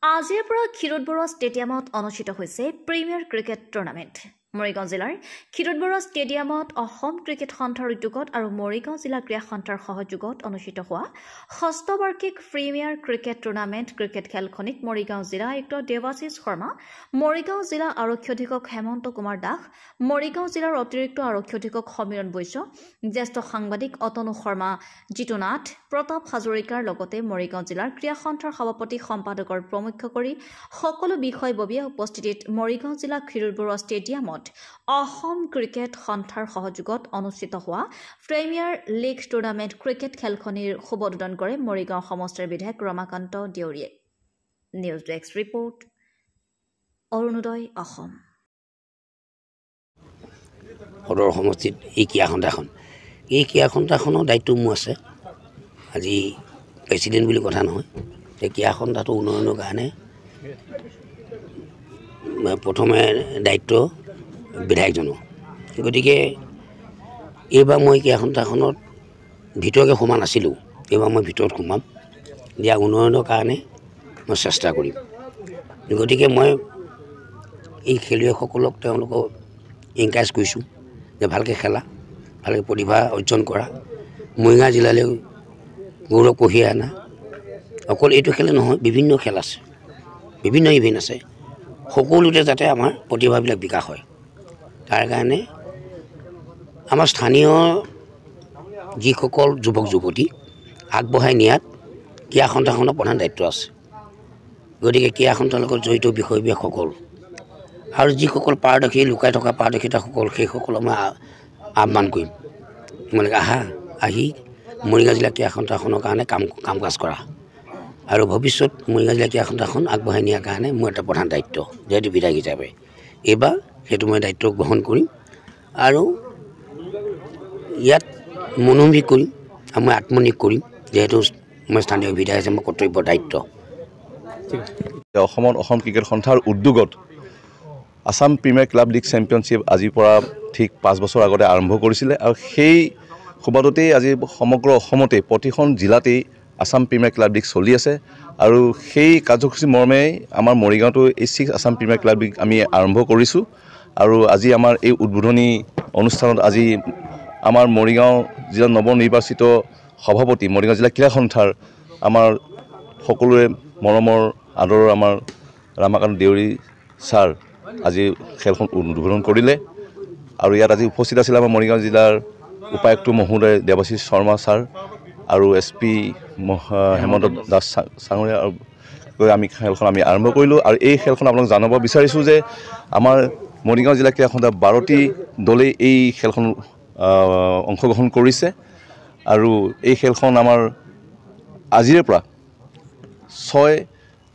আজিৰ পৰা ক্ষীৰোদ বৰুৱা ষ্টেডিয়ামত অনুষ্ঠিত হৈছে প্ৰিমিয়াৰ ক্ৰিকেট টুৰ্ণামেণ্ট। মৰিগাঁও জিলাৰ ক্ষীৰোদ বৰুৱা ষ্টেডিয়ামত অসম ক্ৰিকেট সন্থাৰ উদ্যোগত আৰু মৰিগাঁও জিলা ক্ৰীড়া সন্থাৰ সহযোগত অনুষ্ঠিত হোৱা ষষ্ঠ বাৰ্ষিক প্ৰিমিয়াৰ ক্ৰিকেট টুৰ্ণামেণ্ট ক্ৰিকেট খেলখনিত মৰিগাঁও জিলা আয়ুক্ত দেৱাশিষ শৰ্মা, মৰিগাঁও জিলা আৰক্ষী অধীক্ষক হেমন্ত কুমাৰ দাস, মৰিগাঁও জিলাৰ অতিৰিক্ত আৰক্ষী অধীক্ষক সমীৰণ বৈশ্য, জ্যেষ্ঠ সাংবাদিক অতনু শৰ্মা, জিতু নাথ, প্ৰতাপ হাজৰিকাৰ লগতে মৰিগাঁও জিলাৰ ক্ৰীড়া সন্থাৰ সভাপতি সম্পাদকৰ প্ৰমুখ্য কৰি সকলো বিষয়ববীয়া উপস্থিতিত মৰিগাঁও জিলা ক্ষীৰোদ বৰুৱা ষ্টেডিয়ামত অসম ক্ৰিকেট সন্থাৰ সহযোগত অনুষ্ঠিত হোৱা প্ৰিমিয়াৰ লীগ টুৰ্ণামেণ্ট ক্ৰিকেট খেলখনিৰ শুভ উদ্বোধন কৰে মৰিগাঁও সমষ্টিৰ বিধায়ক ৰমাকান্ত দেউৰীয়ে। News desk report, Arunodoy Assam. সদৰ সমষ্টিত এই ক্ৰীড়া সন্থাখনৰ দায়িত্ব মোৰ আছে। আজি প্ৰেচিডেণ্ট বুলি কথা নহয়, এই ক্ৰীড়া সন্থাটো উন্নয়নৰ কাৰণে প্ৰথমে দায়িত্ব বিধায়কজনৰ। গতিকে এইবাৰ মই ক্ৰীড়া সন্থাখনত ভিতৰকৈ সোমা নাছিলোঁ, এইবাৰ মই ভিতৰত সোমাম, দিয়া উন্নয়নৰ কাৰণে মই চেষ্টা কৰিম। গতিকে মই এই খেলুৱৈসকলক তেওঁলোকক এনকাৰেজ কৰিছোঁ যে ভালকৈ খেলা, ভালকৈ প্ৰতিভা অৰ্জন কৰা, মৰিগাঁও জিলালৈ গৌৰৱ কঢ়িয়াই আনা। অকল এইটো খেলে নহয়, বিভিন্ন খেল আছে, বিভিন্ন ইভেণ্ট আছে, সকলোতে যাতে আমাৰ প্ৰতিভাবিলাক বিকাশ হয়। তাৰ কাৰণে আমাৰ স্থানীয় যিসকল যুৱক যুৱতী আগবঢ়াই নিয়াত ক্ৰীড়া সন্থাখনৰ প্ৰধান দায়িত্ব আছে। গতিকে ক্ৰীড়া সন্থাৰ লগত জড়িত বিষয়ববীয়াসকল আৰু যিসকল পাৰদৰ্শী লুকাই থকা পাৰদৰ্শিতাসকল, সেইসকলক মই আহ্বান কৰিম, তোমালোকে আহি মৰিগাঁও জিলা ক্ৰীড়া সন্থাখনৰ কাৰণে কাম কাজ কৰা আৰু ভৱিষ্যত মৰিগাঁও জিলা ক্ৰীড়া সন্থাখন আগবঢ়াই নিয়াৰ কাৰণে মোৰ এটা প্ৰধান দায়িত্ব যিহেতু বিধায়ক হিচাপে। এইবাৰ সেইটো মই দায়িত্ব গ্ৰহণ কৰিম আৰু ইয়াত মনোনিৱেশ কৰিম আৰু মই আত্মনিয়োগ কৰিম, যিহেতু মই স্থানীয় বিধায়ক হিচাপে মোৰ কৰ্তব্য দায়িত্ব। অসম ক্ৰিকেট সন্থাৰ উদ্যোগত Assam premier club league championship আজিৰ পৰা ঠিক 5 বছৰ আগতে আৰম্ভ কৰিছিলে আৰু সেই সুবাদতেই আজি সমগ্ৰ অসমতে প্ৰতিখন জিলাতেই আছাম প্ৰিমিয়াৰ ক্লাব লীগ চলি আছে আৰু সেই কাৰ্যসূচী মৰ্মে আমাৰ মৰিগাঁৱতো এই 6 আছাম প্ৰিমিয়াৰ ক্লাব লীগ আমি আৰম্ভ কৰিছোঁ। আৰু আজি আমাৰ এই উদ্বোধনী অনুষ্ঠানত আজি আমাৰ মৰিগাঁও জিলাৰ নৱনিৰ্বাচিত সভাপতি মৰিগাঁও জিলা ক্ৰীড়া সন্থাৰ আমাৰ সকলোৰে মৰমৰ আদৰৰ আমাৰ ৰমাকান্ত দেউৰী ছাৰ আজি খেলখন উদ্বোধন কৰিলে। আৰু ইয়াত আজি উপস্থিত আছিল আমাৰ মৰিগাঁও জিলাৰ উপায়ুক্ত মহোদয় দেৱাশিষ শৰ্মা ছাৰ আৰু SP হেমন্ত দাস চাঙৰীয়া আমি খেলখন আৰম্ভ কৰিলোঁ। আৰু এই খেলখন আপোনালোক জনাব বিচাৰিছোঁ যে আমাৰ মৰিগাঁও জিলা ক্ৰীড়া সন্থাৰ 12টি দলেই এই খেলখন অংশগ্ৰহণ কৰিছে আৰু এই খেলখন আমাৰ আজিৰে পৰা 6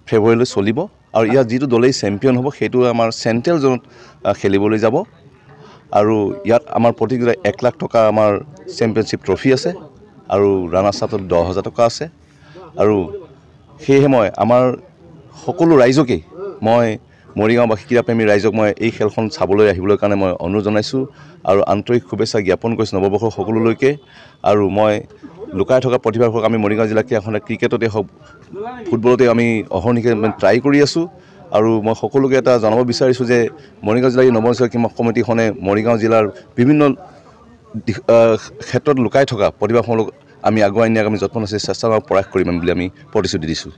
ফেব্ৰুৱাৰীলৈ চলিব আৰু ইয়াত যিটো দলেই চেম্পিয়ন হ'ব সেইটো আমাৰ চেণ্ট্ৰেল জোনত খেলিবলৈ যাব। আৰু ইয়াত আমাৰ প্ৰতিযোগিতা 1 লাখ টকা আমাৰ চেম্পিয়নশ্বিপ ট্ৰফি আছে আৰু ৰাণাৰ্ছ আপত 10,000 টকা আছে। আৰু সেয়েহে মই আমাৰ সকলো ৰাইজকেই মই মৰিগাঁওবাসী ক্ৰীড়াপ্ৰেমী ৰাইজক মই এই খেলখন চাবলৈ আহিবলৈ কাৰণে মই অনুৰোধ জনাইছোঁ আৰু আন্তৰিক শুভেচ্ছা জ্ঞাপন কৰিছোঁ নৱবৰ্ষৰ সকলোলৈকে। আৰু মই লুকাই থকা প্ৰতিভাসকলক আমি মৰিগাঁও জিলা ক্ৰীড়া সন্থাই ক্ৰিকেটতে হওক ফুটবলতে আমি অহৰ্নিশে ট্ৰাই কৰি আছোঁ। আৰু মই সকলোকে এটা জনাব বিচাৰিছোঁ যে মৰিগাঁও জিলাৰ নৱনিৰ্বাচিত ক্ৰীড়া কমিটিখনে মৰিগাঁও জিলাৰ বিভিন্ন ক্ষেত্ৰত লুকাই থকা প্ৰতিভাসকলক আমি আগুৱাই নিয়াক আমি যত্ন চেষ্টা প্ৰয়াস কৰিম বুলি আমি প্ৰতিশ্ৰুতি দিছোঁ।